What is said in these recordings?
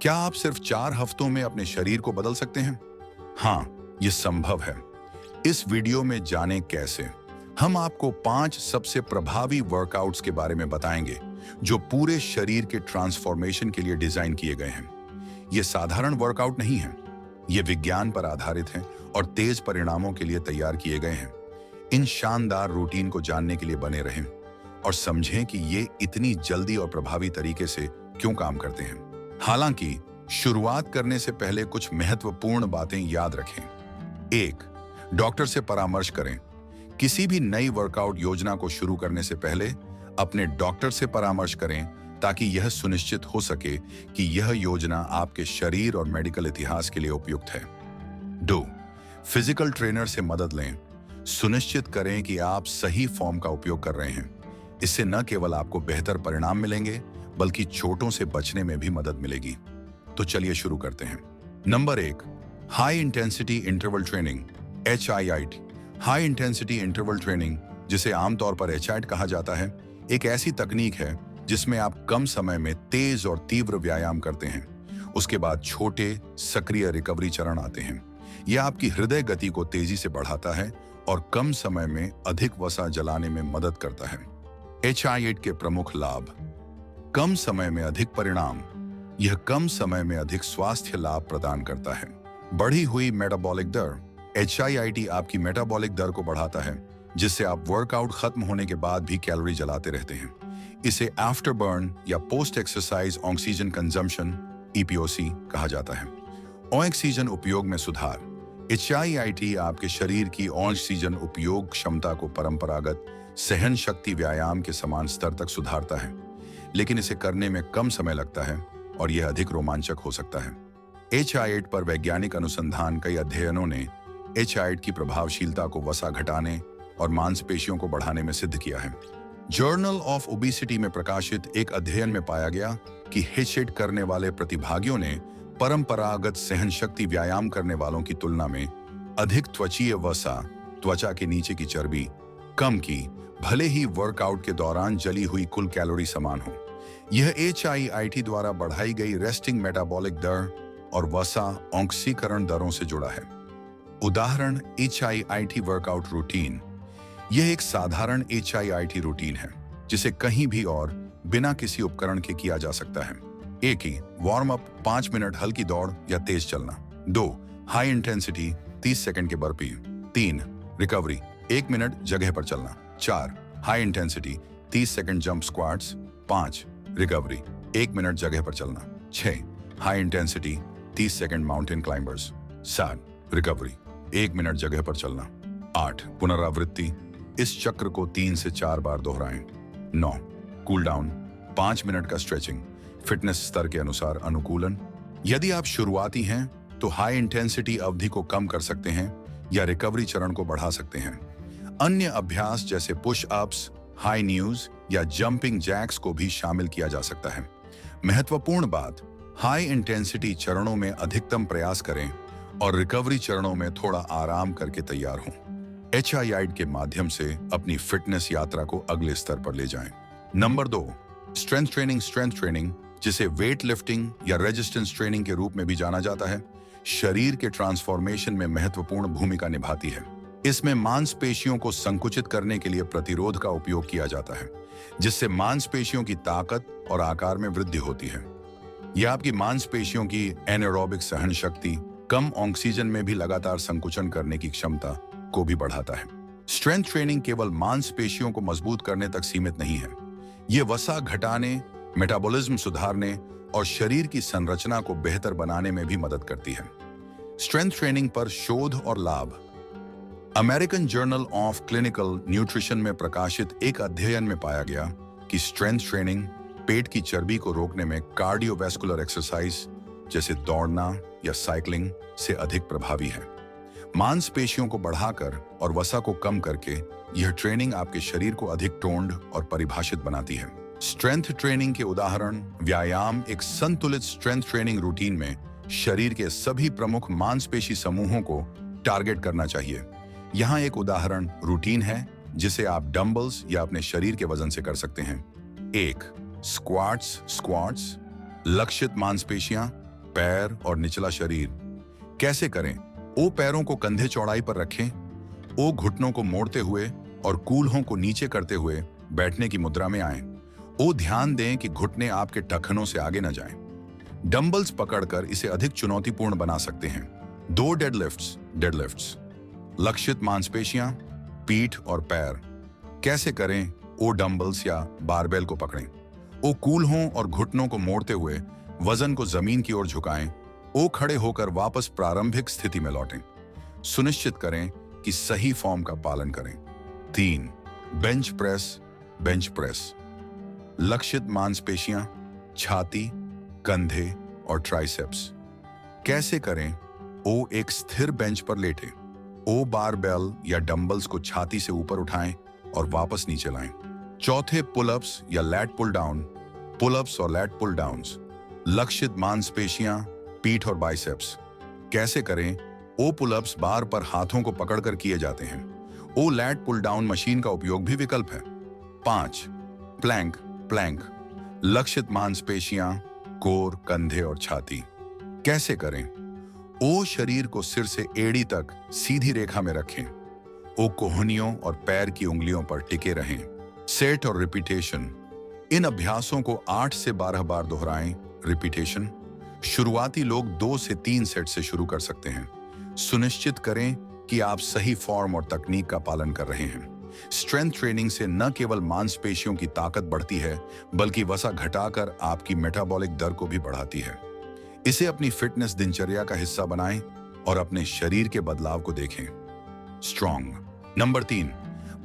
क्या आप सिर्फ 4 हफ्तों में अपने शरीर को बदल सकते हैं? हाँ, ये संभव है। इस वीडियो में जानें कैसे। हम आपको 5 सबसे प्रभावी वर्कआउट्स के बारे में बताएंगे जो पूरे शरीर के ट्रांसफॉर्मेशन के लिए डिजाइन किए गए हैं। ये साधारण वर्कआउट नहीं है, ये विज्ञान पर आधारित हैं और तेज परिणामों के लिए तैयार किए गए हैं। इन शानदार रूटीन को जानने के लिए बने रहें और समझें कि ये इतनी जल्दी और प्रभावी तरीके से क्यों काम करते हैं। हालांकि शुरुआत करने से पहले कुछ महत्वपूर्ण बातें याद रखें। 1. डॉक्टर से परामर्श करें। किसी भी नई वर्कआउट योजना को शुरू करने से पहले अपने डॉक्टर से परामर्श करें ताकि यह सुनिश्चित हो सके कि यह योजना आपके शरीर और मेडिकल इतिहास के लिए उपयुक्त है। 2. फिजिकल ट्रेनर से मदद लें। सुनिश्चित करें कि आप सही फॉर्म का उपयोग कर रहे हैं। इससे न केवल आपको बेहतर परिणाम मिलेंगे बल्कि चोटों से बचने में भी मदद मिलेगी। तो चलिए शुरू करते हैं। Number 1, high intensity interval training, HIIT। High intensity interval training, जिसे आमतौर पर HIIT कहा जाता है, एक ऐसी तकनीक है जिसमें आप कम समय में तेज और तीव्र व्यायाम करते हैं। उसके बाद छोटे सक्रिय रिकवरी चरण आते हैं। यह आपकी हृदय गति को तेजी से बढ़ाता है और कम समय में अधिक वसा जलाने में मदद करता है। HIIT के प्रमुख लाभ: कम समय में अधिक परिणाम। यह कम समय में अधिक स्वास्थ्य लाभ प्रदान करता है। बढ़ी हुई मेटाबॉलिक दर। HIIT आपकी मेटाबॉलिक दर को बढ़ाता है, जिससे आप वर्कआउट खत्म होने के बाद भी कैलोरी जलाते रहते हैं। इसे आफ्टर बर्न या post exercise oxygen consumption, EPOC कहा जाता है। ऑक्सीजन उपयोग में सुधार। HIIT आपके शरीर की ऑक्सीजन उपयोग क्षमता को परंपरागत सहन शक्ति व्यायाम के समान स्तर तक सुधारता है, लेकिन इसे करने में कम समय लगता है और यह अधिक रोमांचक हो सकता है। HIIT पर वैज्ञानिक अनुसंधान, कई अध्ययनों ने HIIT की प्रभावशीलता को वसा घटाने और मांसपेशियों को बढ़ाने में सिद्ध किया है। जर्नल ऑफ ओबेसिटी में प्रकाशित एक अध्ययन में पाया गया कि HIIT करने वाले प्रतिभागियों ने परंपरागत सहन शक्ति व्यायाम करने वालों की तुलना में अधिक त्वचीय वसा, त्वचा के नीचे की चर्बी, कम की, भले ही वर्कआउट के दौरान जली हुई कुल कैलोरी समान हो। यह HIIT द्वारा बढ़ाई गई रेस्टिंग मेटाबॉलिक दर और वसा ऑक्सीकरण दरों से जुड़ा है। उदाहरण: HIIT वर्कआउट रूटीन। यह एक साधारण HIIT रूटीन है जिसे कहीं भी और बिना किसी उपकरण के किया जा सकता है। 1. वार्म अप 5 मिनट हल्की दौड़ या तेज चलना। 2. हाई इंटेंसिटी 30 सेकंड के बर्पी। 3. रिकवरी 1 मिनट जगह पर चलना। 4. High intensity 30 second jump squats. 5. Recovery 1 minute जगह पर चलना। 6. High intensity 30 second mountain climbers. 7. Recovery 1 minute जगह पर चलना। 8. पुनरावृत्ति, इस चक्र को 3 से 4 बार दोहराएं। 9. कूल डाउन 5 मिनट का स्ट्रेचिंग, फिटनेस स्तर के अनुसार अनुकूलन। यदि आप शुरुआती हैं तो हाई इंटेंसिटी अवधि को कम कर सकते हैं या रिकवरी चरण को बढ़ा सकते हैं। अन्य अभ्यास जैसे पुश अप्स, हाई न्यूज या जंपिंग जैक्स को भी शामिल किया जा सकता है। महत्वपूर्ण बात: हाई इंटेंसिटी चरणों में अधिकतम प्रयास करें और रिकवरी चरणों में थोड़ा आराम करके तैयार हों। HIIT के माध्यम से अपनी फिटनेस यात्रा को अगले स्तर पर ले जाएं। Number 2, strength training. Strength training, जिसे वेट लिफ्टिंग या रेजिस्टेंस ट्रेनिंग के रूप में भी जाना जाता है, शरीर के ट्रांसफॉर्मेशन में महत्वपूर्ण भूमिका निभाती है। इसमें मांसपेशियों को संकुचित करने के लिए प्रतिरोध का उपयोग किया जाता है, जिससे मांसपेशियों की ताकत और आकार में वृद्धि होती है। यह आपकी मांसपेशियों की एनारोबिक सहन शक्ति, कम ऑक्सीजन में भी लगातार संकुचन करने की क्षमता को भी बढ़ाता है। स्ट्रेंथ ट्रेनिंग केवल मांसपेशियों को मजबूत करने तक सीमित नहीं है। यह वसा घटाने, मेटाबॉलिज्म सुधारने और शरीर की संरचना को बेहतर बनाने में भी मदद करती है। स्ट्रेंथ ट्रेनिंग पर शोध और लाभ। American journal of clinical nutrition में प्रकाशित एक अध्ययन में पाया गया कि स्ट्रेंथ ट्रेनिंग पेट की चर्बी को रोकने में कार्डियोवैस्कुलर एक्सरसाइज जैसे दौड़ना या साइकिलिंग से अधिक प्रभावी है। मांसपेशियों को बढ़ाकर और वसा को कम करके यह ट्रेनिंग आपके शरीर को अधिक टोन्ड और परिभाषित बनाती है। स्ट्रेंथ ट्रेनिंग के उदाहरण: व्यायाम। एक संतुलित स्ट्रेंथ ट्रेनिंग रूटीन में शरीर के सभी प्रमुख मांसपेशी समूहों को टारगेट करना चाहिए। यहाँ एक उदाहरण रूटीन है जिसे आप डंबल्स या अपने शरीर के वजन से कर सकते हैं। 1. स्क्वाट्स। लक्षित मांसपेशियां पैर और निचला शरीर। कैसे करें? ओ पैरों को कंधे चौड़ाई पर रखें। ओ घुटनों को मोड़ते हुए और कूल्हों को नीचे करते हुए बैठने की मुद्रा में आएं। ओ ध्यान दें कि घुटने आपके टखनों से आगे न जाएं। डंबल्स पकड़कर इसे अधिक चुनौतीपूर्ण बना सकते हैं। 2 डेडलिफ्ट्स। लक्षित मांसपेशियां, पीठ और पैर। कैसे करें? ओ डंबल्स या बारबेल को पकड़ें। ओ कूल्हों और घुटनों को मोड़ते हुए वजन को जमीन की ओर झुकाएं। ओ खड़े होकर वापस प्रारंभिक स्थिति में लौटें। सुनिश्चित करें कि सही फॉर्म का पालन करें। 3 बेंच प्रेस। लक्षित मांसपेशियां, छाती, कंधे और ट्राइसेप्स। कैसे करें? ओ एक स्थिर बेंच पर लेटे। ओ बारबेल या डंबल्स को छाती से ऊपर उठाएं और वापस नीचे लाएं। 4 पुलअप्स या लैट पुल डाउन। पुलअप्स और लैट पुल डाउन्स। लक्षित मांसपेशियां, पीठ और बाइसेप्स। कैसे करें? ओ पुलअप्स बार पर हाथों को पकड़कर किए जाते हैं। ओ लैट पुल डाउन मशीन का उपयोग भी विकल्प है। 5 प्लैंक। लक्षित मांसपेशियां, कोर, कंधे और छाती। कैसे करें? ओ शरीर को सिर से एड़ी तक सीधी रेखा में रखें। ओ कोहनियों और पैर की उंगलियों पर टिके रहें। सेट और रिपीटेशन। इन अभ्यासों को 8 से 12 बार दोहराएं। रिपीटेशन। शुरुआती लोग 2 से 3 सेट से शुरू कर सकते हैं। सुनिश्चित करें कि आप सही फॉर्म और तकनीक का पालन कर रहे हैं। स्ट्रेंथ ट्रेनिंग से न केवल मांसपेशियों की ताकत बढ़ती है, बल्कि वसा घटाकर आपकी मेटाबॉलिक दर को भी बढ़ाती है। इसे अपनी फिटनेस दिनचर्या का हिस्सा बनाएं और अपने शरीर के बदलाव को देखें। स्ट्रॉन्ग। नंबर 3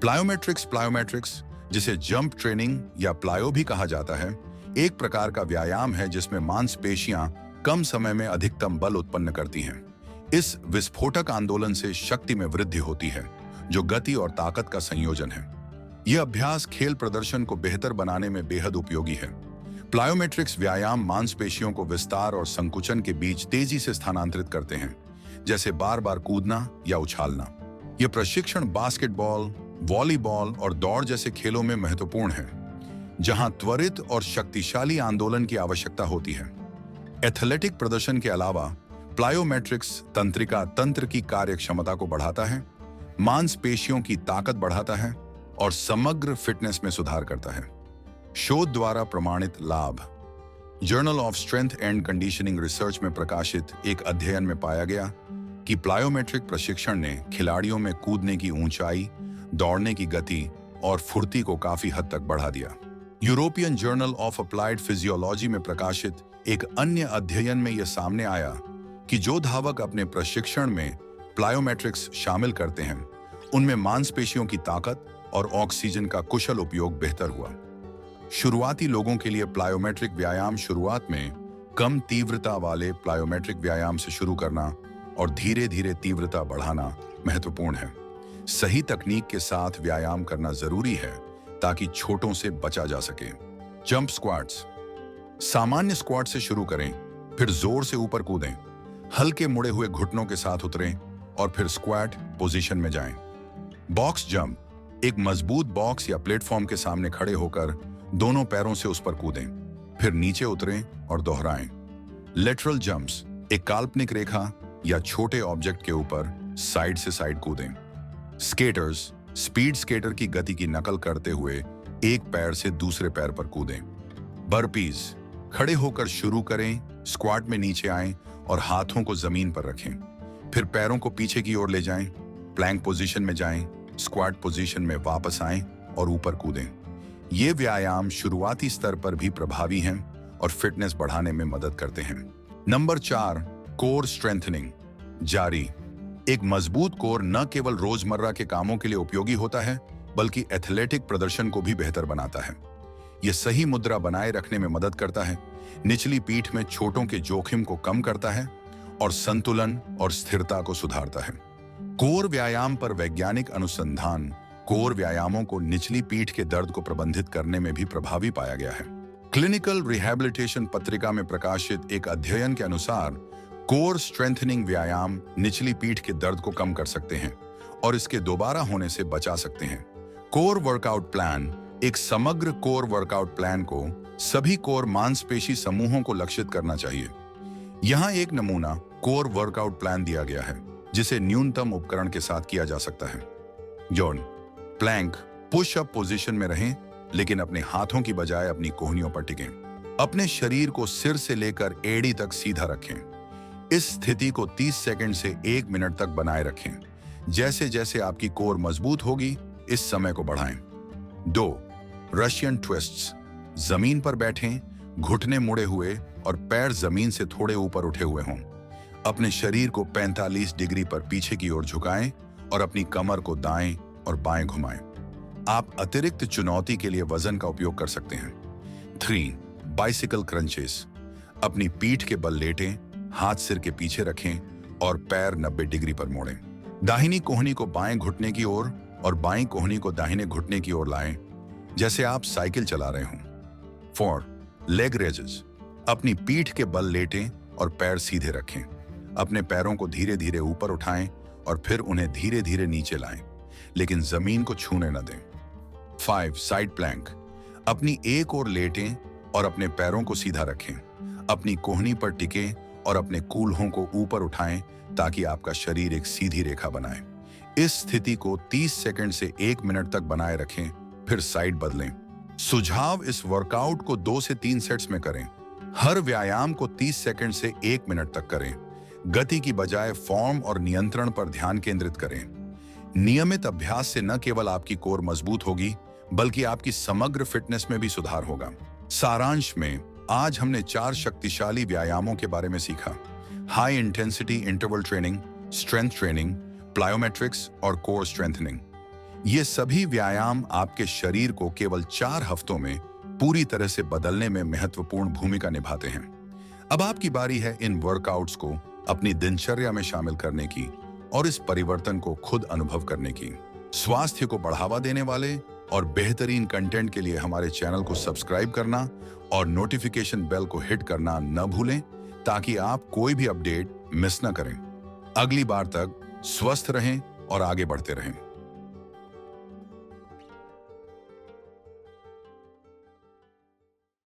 प्लायोमेट्रिक्स, जिसे जंप ट्रेनिंग या प्लायो भी कहा जाता है, एक प्रकार का व्यायाम है जिसमें मांसपेशियां कम समय में अधिकतम बल उत्पन्न करती हैं। इस विस्फोटक आंदोलन से शक्ति में वृद्धि होती है, जो गति और ताकत का संयोजन है। यह अभ्यास खेल प्रदर्शन को बेहतर बनाने में बेहद उपयोगी है। प्लायोमेट्रिक्स व्यायाम मांसपेशियों को विस्तार और संकुचन के बीच तेजी से स्थानांतरित करते हैं, जैसे बार बार कूदना या उछालना। यह प्रशिक्षण बास्केटबॉल, वॉलीबॉल और दौड़ जैसे खेलों में महत्वपूर्ण है, जहां त्वरित और शक्तिशाली आंदोलन की आवश्यकता होती है। एथलेटिक प्रदर्शन के अलावा प्लायोमेट्रिक्स तंत्र की कार्यक्षमता को बढ़ाता है, मांसपेशियों की ताकत बढ़ाता है और समग्र फिटनेस में सुधार करता है। शोध द्वारा प्रमाणित लाभ। Journal of strength and conditioning research में प्रकाशित एक अध्ययन में पाया गया कि प्लायोमेट्रिक प्रशिक्षण ने खिलाड़ियों में कूदने की ऊंचाई, दौड़ने की गति और फुर्ती को काफी हद तक बढ़ा दिया। European journal of applied physiology में प्रकाशित एक अन्य अध्ययन में यह सामने आया कि जो धावक अपने प्रशिक्षण में प्लायोमेट्रिक्स शामिल करते हैं, उनमें मांसपेशियों की ताकत और ऑक्सीजन का कुशल उपयोग बेहतर हुआ। शुरुआती लोगों के लिए प्लायोमेट्रिक व्यायाम शुरुआत में कम तीव्रता वाले प्लायोमेट्रिक व्यायाम से शुरू करना और धीरे धीरे तीव्रता बढ़ाना महत्वपूर्ण है। सही तकनीक के साथ व्यायाम करना जरूरी है ताकि चोटों से बचा जा सके। Jump squats. सामान्य स्क्वाट से शुरू करें, फिर जोर से ऊपर कूदें, हल्के मुड़े हुए घुटनों के साथ उतरें और फिर स्क्वाट पोजीशन में जाएं। Box jump. एक मजबूत बॉक्स या प्लेटफॉर्म के सामने खड़े होकर दोनों पैरों से उस पर कूदें, फिर नीचे उतरें और दोहराएं। Lateral jumps. एक काल्पनिक रेखा या छोटे ऑब्जेक्ट के ऊपर साइड से साइड कूदें। स्केटर्स। स्पीड स्केटर की गति की नकल करते हुए एक पैर से दूसरे पैर पर कूदें। बर्पीज। खड़े होकर शुरू करें, स्क्वाट में नीचे आएं और हाथों को जमीन पर रखें, फिर पैरों को पीछे की ओर ले जाएं, प्लैंक पोजीशन में जाएं, स्क्वाट पोजीशन में वापस आएं और ऊपर कूदें। ये व्यायाम शुरुआती स्तर पर भी प्रभावी हैं और फिटनेस बढ़ाने में मदद करते हैं। नंबर 4 कोर स्ट्रेंथनिंग जारी। एक मजबूत कोर न केवल रोजमर्रा के कामों के लिए उपयोगी होता है, बल्कि एथलेटिक प्रदर्शन को भी बेहतर बनाता है। यह सही मुद्रा बनाए रखने में मदद करता है, निचली पीठ में चोटों के जोखिम को कम करता है और संतुलन और स्थिरता को सुधारता है। कोर व्यायाम पर वैज्ञानिक अनुसंधान कोर व्यायामों को निचली पीठ के दर्द को प्रबंधित करने में भी प्रभावी पाया गया है। क्लिनिकल रिहैबिलिटेशन पत्रिका में प्रकाशित एक अध्ययन के अनुसार कोर स्ट्रेंथनिंग व्यायाम निचली पीठ के दर्द को कम कर सकते हैं और इसके दोबारा होने से बचा सकते हैं। Core workout plan. एक समग्र कोर वर्कआउट प्लान को सभी कोर मांसपेशी समूहों को लक्षित करना चाहिए। यहाँ एक नमूना कोर वर्कआउट प्लान दिया गया है जिसे न्यूनतम उपकरण के साथ किया जा सकता है। John, plank push up position में रहें, लेकिन अपने हाथों की बजाय अपनी कोहनियों पर टिकें। अपने शरीर को सिर से लेकर एड़ी तक सीधा रखें। इस स्थिति को 30 सेकंड से 1 मिनट तक बनाए रखें। जैसे जैसे आपकी कोर मजबूत होगी, इस समय को बढ़ाएं। 2. Russian twists. जमीन पर बैठें, घुटने मुड़े हुए और पैर जमीन से थोड़े ऊपर उठे हुए हों। अपने शरीर को 45 डिग्री पर पीछे की ओर झुकाएं और अपनी कमर को दाएं और बाएं घुमाएं। आप अतिरिक्त चुनौती के लिए वजन का उपयोग कर सकते हैं। 3. Bicycle crunches. अपनी पीठ के बल लेटें, हाथ सिर के पीछे रखें और पैर 90 डिग्री पर मोड़ें। दाहिनी कोहनी को बाएं घुटने की ओर और बाईं कोहनी को दाहिने घुटने की ओर लाएं, जैसे आप साइकिल चला रहे हों। 4. Leg raises. अपनी पीठ के बल लेटें और पैर सीधे रखें। अपने पैरों को धीरे धीरे ऊपर उठाएं और फिर उन्हें धीरे धीरे नीचे लाएं, लेकिन जमीन को छूने न दें। 5. Side plank. अपनी एक ओर लेटें और अपने पैरों को सीधा रखें। अपनी कोहनी पर टिकें और अपने कूल्हों को ऊपर उठाएं ताकि आपका शरीर एक सीधी रेखा बनाए। इस स्थिति को 30 सेकंड से 1 मिनट तक बनाए रखें, फिर साइड बदलें। सुझाव: इस वर्कआउट को 2 से 3 सेट्स में करें। हर व्यायाम को 30 सेकंड से 1 मिनट तक करें। गति की बजाय फॉर्म और नियंत्रण पर ध्यान केंद्रित करें। नियमित अभ्यास से न केवल आपकी कोर मजबूत होगी, बल्कि आपकी समग्र फिटनेस में भी सुधार होगा। सारांश में आज हमने 4 शक्तिशाली व्यायामों के बारे में सीखा: high intensity interval training, strength training, plyometrics और कोर स्ट्रेंथनिंग। ये सभी व्यायाम आपके शरीर को केवल 4 हफ्तों में पूरी तरह से बदलने में महत्वपूर्ण भूमिका निभाते हैं। अब आपकी बारी है इन वर्कआउट्स को अपनी दिनचर्या में शामिल करने की और इस परिवर्तन को खुद अनुभव करने की। स्वास्थ्य को बढ़ावा देने वाले और बेहतरीन कंटेंट के लिए हमारे चैनल को सब्सक्राइब करना और नोटिफिकेशन बेल को हिट करना न भूलें, ताकि आप कोई भी अपडेट मिस न करें। अगली बार तक स्वस्थ रहें और आगे बढ़ते रहें।